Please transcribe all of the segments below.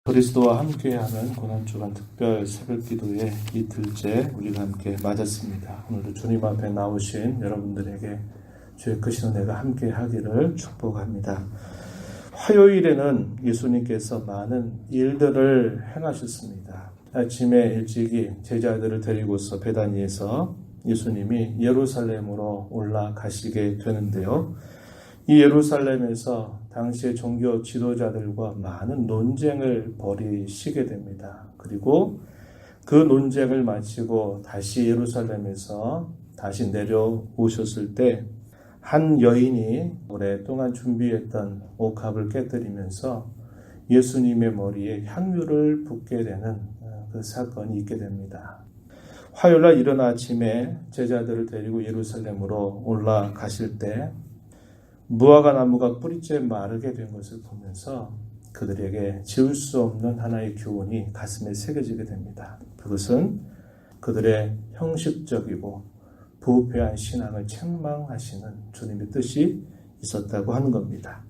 그리스도와 함께하는 고난주간 특별 새벽기도의 이틀째 우리가 함께 맞았습니다. 오늘도 주님 앞에 나오신 여러분들에게 주의 크신 은혜가 함께하기를 축복합니다. 화요일에는 예수님께서 많은 일들을 행하셨습니다. 아침에 일찍이 제자들을 데리고서 베다니에서 예수님이 예루살렘으로 올라가시게 되는데요. 이 예루살렘에서 당시의 종교 지도자들과 많은 논쟁을 벌이시게 됩니다. 그리고 그 논쟁을 마치고 다시 예루살렘에서 다시 내려오셨을 때 한 여인이 오랫동안 준비했던 옥합을 깨뜨리면서 예수님의 머리에 향유를 붓게 되는 그 사건이 있게 됩니다. 화요일날 이른 아침에 제자들을 데리고 예루살렘으로 올라가실 때 무화과 나무가 뿌리째 마르게 된 것을 보면서 그들에게 지울 수 없는 하나의 교훈이 가슴에 새겨지게 됩니다. 그것은 그들의 형식적이고 부패한 신앙을 책망하시는 주님의 뜻이 있었다고 하는 겁니다.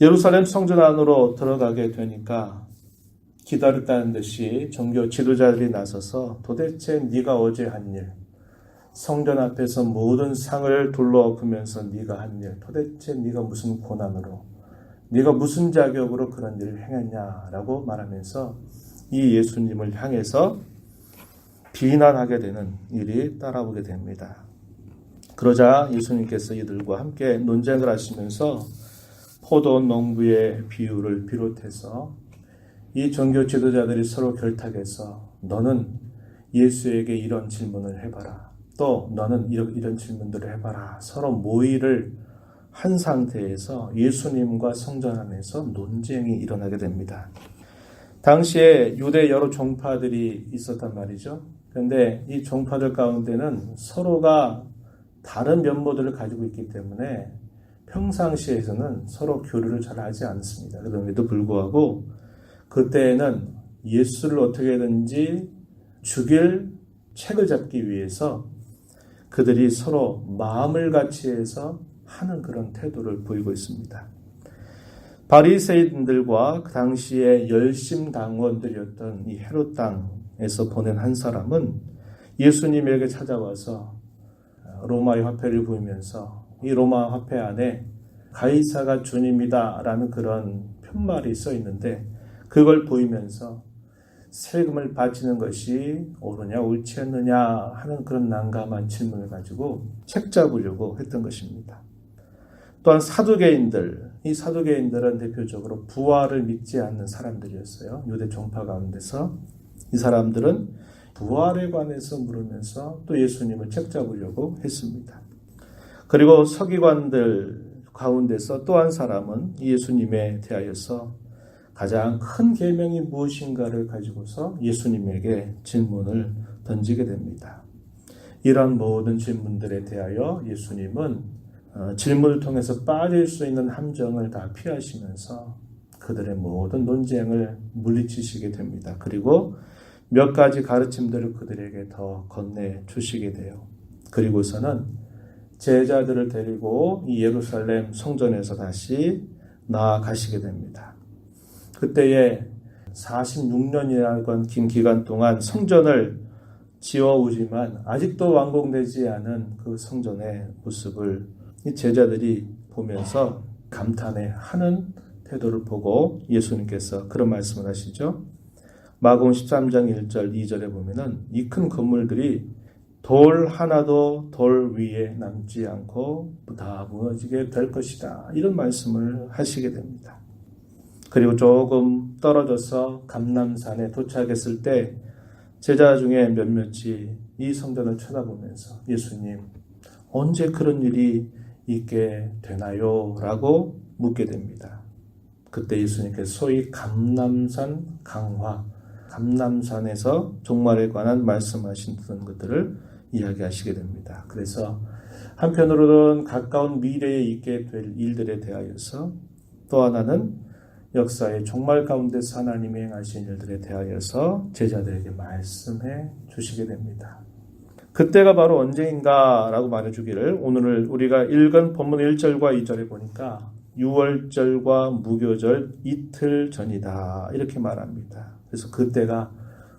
예루살렘 성전 안으로 들어가게 되니까 기다렸다는 듯이 종교 지도자들이 나서서 도대체 네가 어제 한 일, 성전 앞에서 모든 상을 둘러엎으면서 네가 한 일, 도대체 네가 무슨 고난으로, 네가 무슨 자격으로 그런 일을 행했냐라고 말하면서 이 예수님을 향해서 비난하게 되는 일이 따라오게 됩니다. 그러자 예수님께서 이들과 함께 논쟁을 하시면서 포도 농부의 비유를 비롯해서 이 종교 지도자들이 서로 결탁해서 너는 예수에게 이런 질문을 해봐라. 또 너는 이런 질문들을 해봐라. 서로 모의를 한 상태에서 예수님과 성전 안에서 논쟁이 일어나게 됩니다. 당시에 유대 여러 종파들이 있었단 말이죠. 그런데 이 종파들 가운데는 서로가 다른 면모들을 가지고 있기 때문에 평상시에서는 서로 교류를 잘 하지 않습니다. 그럼에도 불구하고 그때에는 예수를 어떻게든지 죽일 책을 잡기 위해서 그들이 서로 마음을 같이해서 하는 그런 태도를 보이고 있습니다. 바리새인들과 그 당시의 열심당원들이었던 이 헤롯 땅에서 보낸 한 사람은 예수님에게 찾아와서 로마의 화폐를 보이면서 이 로마 화폐 안에 가이사가 주님이다라는 그런 편말이 써 있는데 그걸 보이면서 세금을 바치는 것이 옳으냐 옳지 않느냐 하는 그런 난감한 질문을 가지고 책 잡으려고 했던 것입니다. 또한 사두개인들, 이 사두개인들은 대표적으로 부활을 믿지 않는 사람들이었어요. 유대 종파 가운데서 이 사람들은 부활에 관해서 물으면서 또 예수님을 책 잡으려고 했습니다. 그리고 서기관들 가운데서 또 한 사람은 예수님에 대하여서 가장 큰 계명이 무엇인가를 가지고서 예수님에게 질문을 던지게 됩니다. 이런 모든 질문들에 대하여 예수님은 질문을 통해서 빠질 수 있는 함정을 다 피하시면서 그들의 모든 논쟁을 물리치시게 됩니다. 그리고 몇 가지 가르침들을 그들에게 더 건네주시게 돼요. 그리고서는 제자들을 데리고 이 예루살렘 성전에서 다시 나아가시게 됩니다. 그때에 46년이라는 긴 기간 동안 성전을 지어오지만 아직도 완공되지 않은 그 성전의 모습을 이 제자들이 보면서 감탄해하는 태도를 보고 예수님께서 그런 말씀을 하시죠. 마가복음 13장 1절 2절에 보면은 이 큰 건물들이 돌 하나도 돌 위에 남지 않고 다 무너지게 될 것이다. 이런 말씀을 하시게 됩니다. 그리고 조금 떨어져서 감람산에 도착했을 때 제자 중에 몇몇이 이 성전을 쳐다보면서 예수님 언제 그런 일이 있게 되나요? 라고 묻게 됩니다. 그때 예수님께서 소위 감람산 강화, 감람산에서 종말에 관한 말씀하신 것들을 이야기하시게 됩니다. 그래서 한편으로는 가까운 미래에 있게 될 일들에 대하여서 또 하나는 역사의 종말 가운데서 하나님이 행하신 일들에 대하여서 제자들에게 말씀해 주시게 됩니다. 그때가 바로 언제인가라고 말해주기를 오늘 우리가 읽은 본문 1절과 2절에 보니까 유월절과 무교절 이틀 전이다. 이렇게 말합니다. 그래서 그때가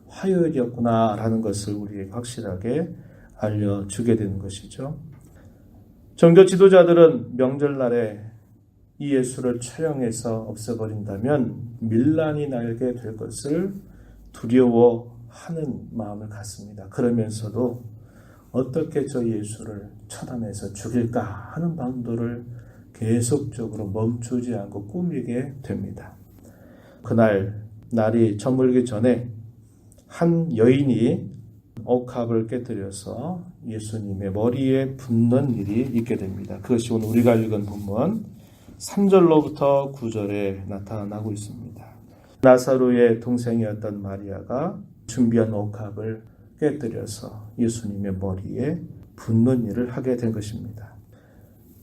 화요일이었구나라는 것을 우리에게 확실하게 알려주게 되는 것이죠. 종교 지도자들은 명절날에 이 예수를 처형해서 없애버린다면 밀란이 나게 될 것을 두려워하는 마음을 갖습니다. 그러면서도 어떻게 저 예수를 처단해서 죽일까 하는 방도를 계속적으로 멈추지 않고 꾸미게 됩니다. 그날 날이 저물기 전에 한 여인이 옥합을 깨뜨려서 예수님의 머리에 붓는 일이 있게 됩니다. 그것이 오늘 우리가 읽은 본문 3절로부터 9절에 나타나고 있습니다. 나사로의 동생이었던 마리아가 준비한 옥합을 깨뜨려서 예수님의 머리에 붓는 일을 하게 된 것입니다.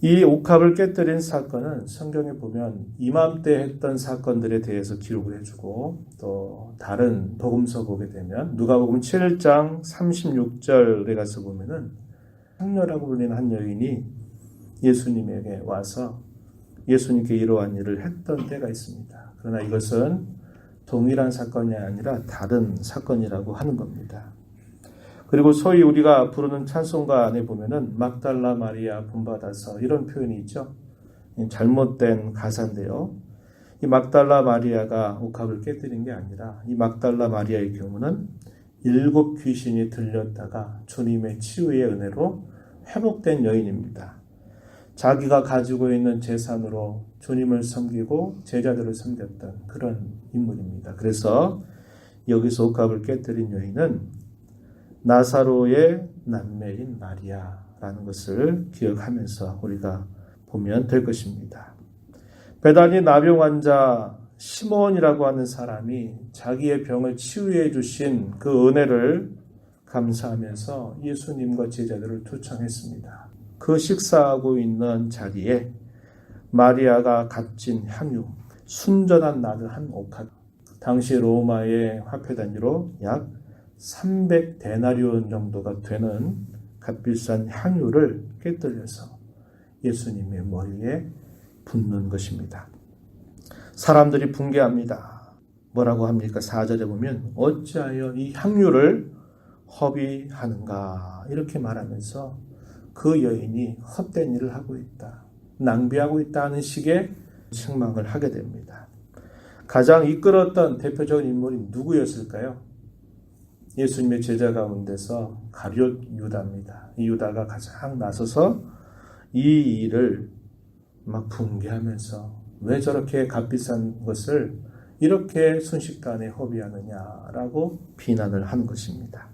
이 옥합을 깨뜨린 사건은 성경에 보면 이맘때 했던 사건들에 대해서 기록을 해주고 또 다른 복음서 보게 되면 누가복음 7장 36절에 가서 보면은 향녀라고 불리는 한 여인이 예수님에게 와서 예수님께 이러한 일을 했던 때가 있습니다. 그러나 이것은 동일한 사건이 아니라 다른 사건이라고 하는 겁니다. 그리고 소위 우리가 부르는 찬송가 안에 보면은 막달라 마리아 본받아서 이런 표현이 있죠. 잘못된 가사인데요. 이 막달라 마리아가 옥합을 깨뜨린 게 아니라 이 막달라 마리아의 경우는 7 귀신이 들렸다가 주님의 치유의 은혜로 회복된 여인입니다. 자기가 가지고 있는 재산으로 주님을 섬기고 제자들을 섬겼던 그런 인물입니다. 그래서 여기서 옥합을 깨뜨린 여인은 나사로의 남매인 마리아라는 것을 기억하면서 우리가 보면 될 것입니다. 베다니 나병 환자 시몬이라고 하는 사람이 자기의 병을 치유해 주신 그 은혜를 감사하면서 예수님과 제자들을 초청했습니다. 그 식사하고 있는 자리에 마리아가 값진 향유, 순전한 나드 한 옥합, 당시 로마의 화폐 단위로 약 300데나리온 정도가 되는 값비싼 향유를 깨뜨려서 예수님의 머리에 붓는 것입니다. 사람들이 붕괴합니다. 뭐라고 합니까? 4절에 보면 어찌하여 이 향유를 허비하는가 이렇게 말하면서 그 여인이 헛된 일을 하고 있다, 낭비하고 있다는 식의 책망을 하게 됩니다. 가장 이끌었던 대표적인 인물이 누구였을까요? 예수님의 제자 가운데서 가룟 유다입니다. 이 유다가 가장 나서서 이 일을 막 붕괴하면서 왜 저렇게 값비싼 것을 이렇게 순식간에 허비하느냐라고 비난을 한 것입니다.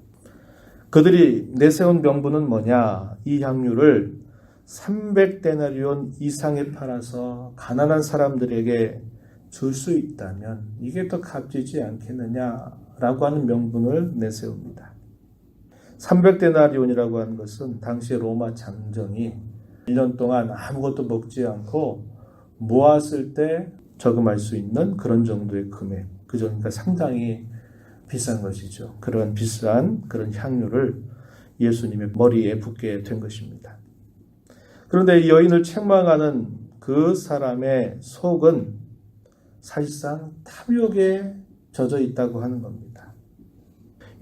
그들이 내세운 명분은 뭐냐? 이 향유를 300데나리온 이상에 팔아서 가난한 사람들에게 줄 수 있다면 이게 더 값지지 않겠느냐라고 하는 명분을 내세웁니다. 300데나리온이라고 하는 것은 당시 로마 장정이 1년 동안 아무것도 먹지 않고 모았을 때 저금할 수 있는 그런 정도의 금액, 그러니까 상당히 비싼 것이죠. 그런 비싼 그런 향유를 예수님의 머리에 붓게 된 것입니다. 그런데 이 여인을 책망하는 그 사람의 속은 사실상 탐욕에 젖어 있다고 하는 겁니다.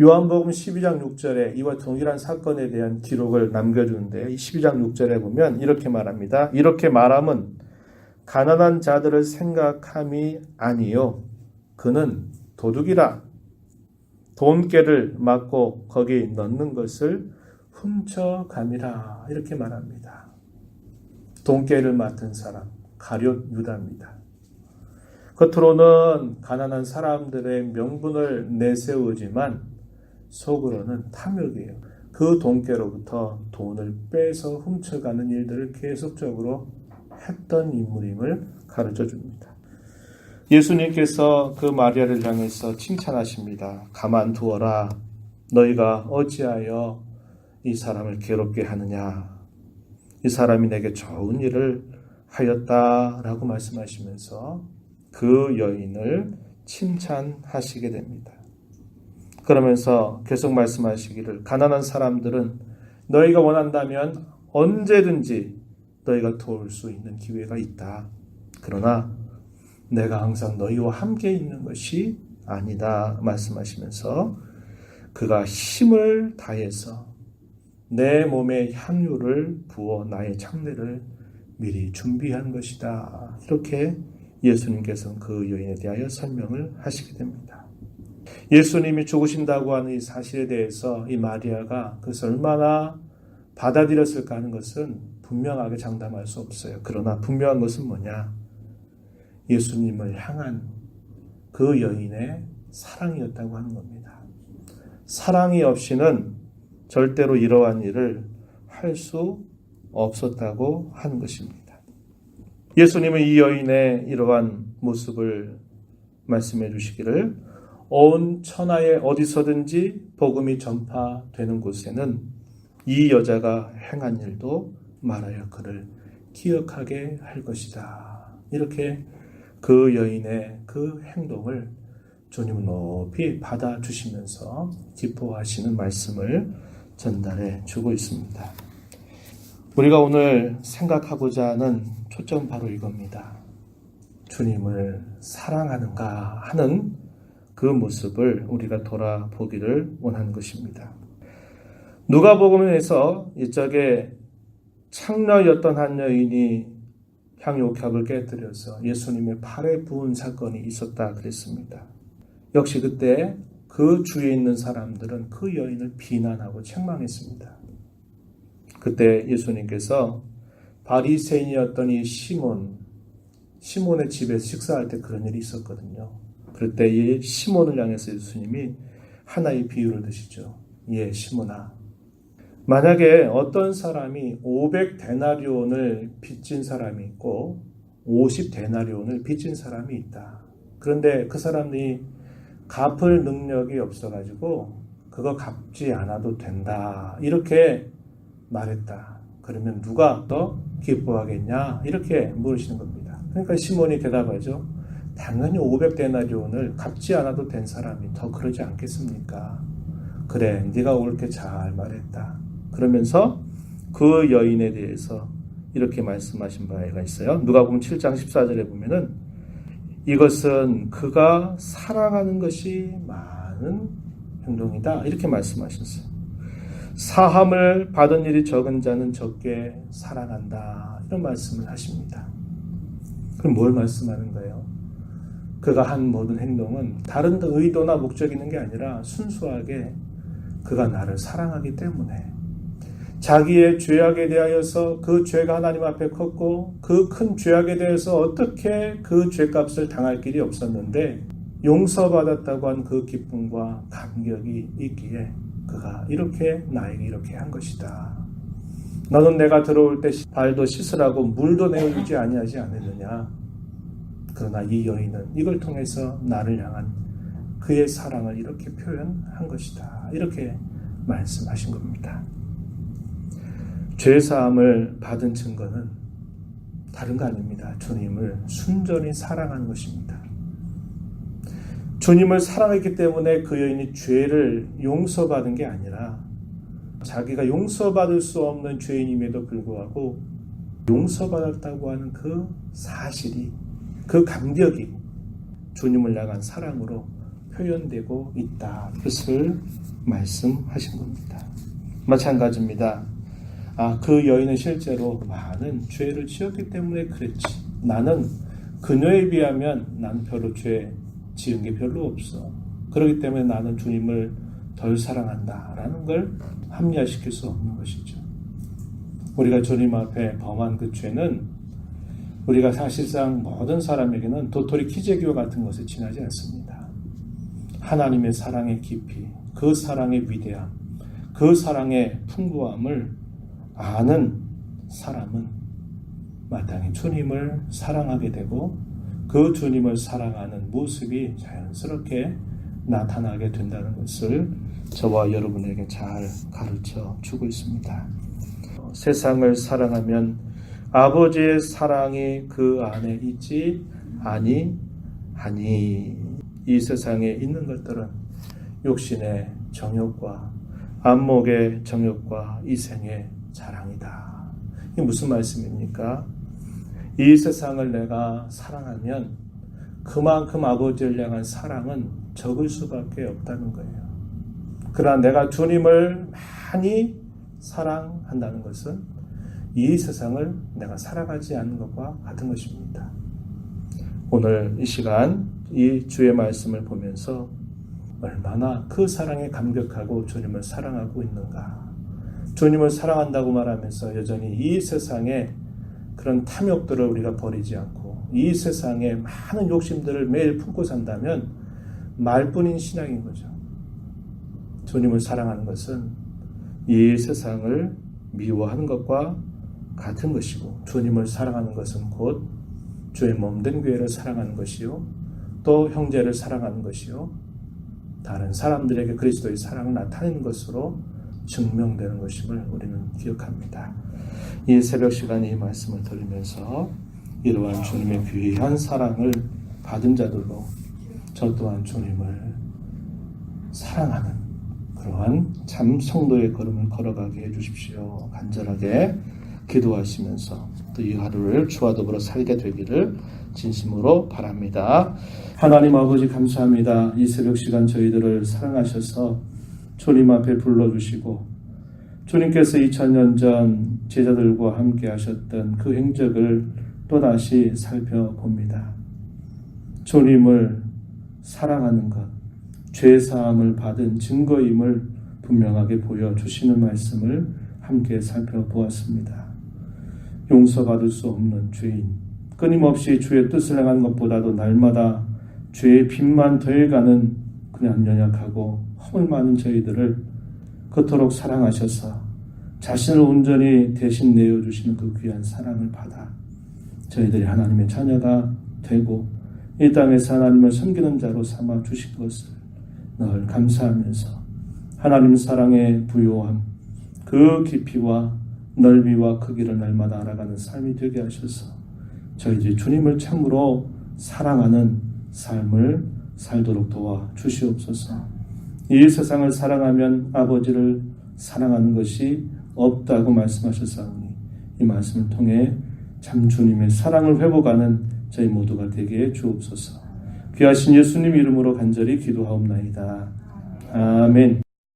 요한복음 12장 6절에 이와 동일한 사건에 대한 기록을 남겨주는데 12장 6절에 보면 이렇게 말합니다. 이렇게 말함은 가난한 자들을 생각함이 아니요 그는 도둑이라 돈깨를 맞고 거기 넣는 것을 훔쳐감이라 이렇게 말합니다. 돈깨를 맡은 사람 가룟 유다입니다. 겉으로는 가난한 사람들의 명분을 내세우지만 속으로는 탐욕이에요. 그 돈깨로부터 돈을 빼서 훔쳐가는 일들을 계속적으로 했던 인물임을 가르쳐 줍니다. 예수님께서 그 마리아를 향해서 칭찬하십니다. 가만두어라. 너희가 어찌하여 이 사람을 괴롭게 하느냐. 이 사람이 내게 좋은 일을 하였다라고 말씀하시면서 그 여인을 칭찬하시게 됩니다. 그러면서 계속 말씀하시기를 가난한 사람들은 너희가 원한다면 언제든지 너희가 도울 수 있는 기회가 있다. 그러나 내가 항상 너희와 함께 있는 것이 아니다 말씀하시면서 그가 힘을 다해서 내 몸에 향유를 부어 나의 장례를 미리 준비한 것이다. 이렇게 예수님께서는 그 여인에 대하여 설명을 하시게 됩니다. 예수님이 죽으신다고 하는 이 사실에 대해서 이 마리아가 그것을 얼마나 받아들였을까 하는 것은 분명하게 장담할 수 없어요. 그러나 분명한 것은 뭐냐? 예수님을 향한 그 여인의 사랑이었다고 하는 겁니다. 사랑이 없이는 절대로 이러한 일을 할 수 없었다고 하는 것입니다. 예수님은 이 여인의 이러한 모습을 말씀해 주시기를 온 천하에 어디서든지 복음이 전파되는 곳에는 이 여자가 행한 일도 말하여 그를 기억하게 할 것이다. 이렇게 그 여인의 그 행동을 주님은 높이 받아주시면서 기뻐하시는 말씀을 전달해 주고 있습니다. 우리가 오늘 생각하고자 하는 초점 바로 이겁니다. 주님을 사랑하는가 하는 그 모습을 우리가 돌아보기를 원하는 것입니다. 누가복음에서 이쪽에 창녀였던 한 여인이 향유옥합을 깨뜨려서 예수님의 팔에 부은 사건이 있었다 그랬습니다. 역시 그때 그 주위에 있는 사람들은 그 여인을 비난하고 책망했습니다. 그때 예수님께서 바리새인이었던 이 시몬의 집에서 식사할 때 그런 일이 있었거든요. 그럴 때 이 시몬을 향해서 예수님이 하나의 비유를 드시죠. 예, 시몬아. 만약에 어떤 사람이 500데나리온을 빚진 사람이 있고 50데나리온을 빚진 사람이 있다. 그런데 그 사람이 갚을 능력이 없어가지고 그거 갚지 않아도 된다. 이렇게 말했다. 그러면 누가 더 기뻐하겠냐? 이렇게 물으시는 겁니다. 그러니까 시몬이 대답하죠. 당연히 500데나리온을 갚지 않아도 된 사람이 더 그러지 않겠습니까? 그래, 네가 옳게 잘 말했다. 그러면서 그 여인에 대해서 이렇게 말씀하신 바가 있어요. 누가복음 7장 14절에 보면은 이것은 그가 사랑하는 것이 많은 행동이다. 이렇게 말씀하셨어요. 사함을 받은 일이 적은 자는 적게 사랑한다. 이런 말씀을 하십니다. 그럼 뭘 말씀하는 거예요? 그가 한 모든 행동은 다른 의도나 목적이 있는 게 아니라 순수하게 그가 나를 사랑하기 때문에 자기의 죄악에 대하여서 그 죄가 하나님 앞에 컸고 그 큰 죄악에 대해서 어떻게 그 죄값을 당할 길이 없었는데 용서받았다고 한 그 기쁨과 감격이 있기에 그가 이렇게 나에게 이렇게 한 것이다. 너는 내가 들어올 때 발도 씻으라고 물도 내어주지 아니하지 않느냐. 그러나 이 여인은 이걸 통해서 나를 향한 그의 사랑을 이렇게 표현한 것이다. 이렇게 말씀하신 겁니다. 죄사함을 받은 증거는 다른 거 아닙니다. 주님을 순전히 사랑하는 것입니다. 주님을 사랑했기 때문에 그 여인이 죄를 용서받은 게 아니라 자기가 용서받을 수 없는 죄인임에도 불구하고 용서받았다고 하는 그 사실이, 그 감격이 주님을 향한 사랑으로 표현되고 있다. 그것을 말씀하신 겁니다. 마찬가지입니다. 그 여인은 실제로 많은 죄를 지었기 때문에 그랬지. 나는 그녀에 비하면 난 별로 죄 지은 게 별로 없어. 그렇기 때문에 나는 주님을 덜 사랑한다라는 걸 합리화시킬 수 없는 것이죠. 우리가 주님 앞에 범한 그 죄는 우리가 사실상 모든 사람에게는 도토리 키재기와 같은 것에 지나지 않습니다. 하나님의 사랑의 깊이, 그 사랑의 위대함, 그 사랑의 풍부함을 아는 사람은 마땅히 주님을 사랑하게 되고 그 주님을 사랑하는 모습이 자연스럽게 나타나게 된다는 것을 저와 여러분에게 잘 가르쳐 주고 있습니다. 세상을 사랑하면 아버지의 사랑이 그 안에 있지 아니하니. 이 세상에 있는 것들은 육신의 정욕과 안목의 정욕과 이생의 자랑이다. 이게 무슨 말씀입니까? 이 세상을 내가 사랑하면 그만큼 아버지를 향한 사랑은 적을 수밖에 없다는 거예요. 그러나 내가 주님을 많이 사랑한다는 것은 이 세상을 내가 살아가지 않는 것과 같은 것입니다. 오늘 이 시간 이 주의 말씀을 보면서 얼마나 그 사랑에 감격하고 주님을 사랑하고 있는가. 주님을 사랑한다고 말하면서 여전히 이 세상에 그런 탐욕들을 우리가 버리지 않고 이 세상에 많은 욕심들을 매일 품고 산다면 말뿐인 신앙인 거죠. 주님을 사랑하는 것은 이 세상을 미워하는 것과 같은 것이고, 주님을 사랑하는 것은 곧 주의 몸된 교회를 사랑하는 것이요, 또 형제를 사랑하는 것이요, 다른 사람들에게 그리스도의 사랑을 나타내는 것으로 증명되는 것임을 우리는 기억합니다. 이 새벽 시간에 이 말씀을 들으면서 이러한 주님의 귀한 사랑을 받은 자들로 저 또한 주님을 사랑하는 그러한 참 성도의 걸음을 걸어가게 해주십시오. 간절하게 기도하시면서 또 이 하루를 주와 더불어 살게 되기를 진심으로 바랍니다. 하나님 아버지 감사합니다. 이 새벽 시간 저희들을 사랑하셔서 주님 앞에 불러주시고 주님께서 2000년 전 제자들과 함께 하셨던 그 행적을 또다시 살펴봅니다. 주님을 사랑하는 것, 죄사함을 받은 증거임을 분명하게 보여주시는 말씀을 함께 살펴보았습니다. 용서받을 수 없는 죄인, 끊임없이 주의 뜻을 행하는 것보다도 날마다 죄의 빚만 더해가는 그냥 연약하고 허물 많은 저희들을 그토록 사랑하셔서 자신을 온전히 대신 내어주시는 그 귀한 사랑을 받아 저희들이 하나님의 자녀가 되고 이 땅에서 하나님을 섬기는 자로 삼아 주신 것을 늘 감사하면서 하나님 사랑의 부요함, 그 깊이와 넓이와 크기를 날마다 알아가는 삶이 되게 하셔서 저희들이 주님을 참으로 사랑하는 삶을 살도록 도와주시옵소서. 이 세상을 사랑하면 아버지를 사랑하는 것이 없다고 말씀하셨사오니 이 말씀을 통해 참 주님의 사랑을 회복하는 저희 모두가 되게 해 주옵소서. 귀하신 예수님 이름으로 간절히 기도하옵나이다. 아멘.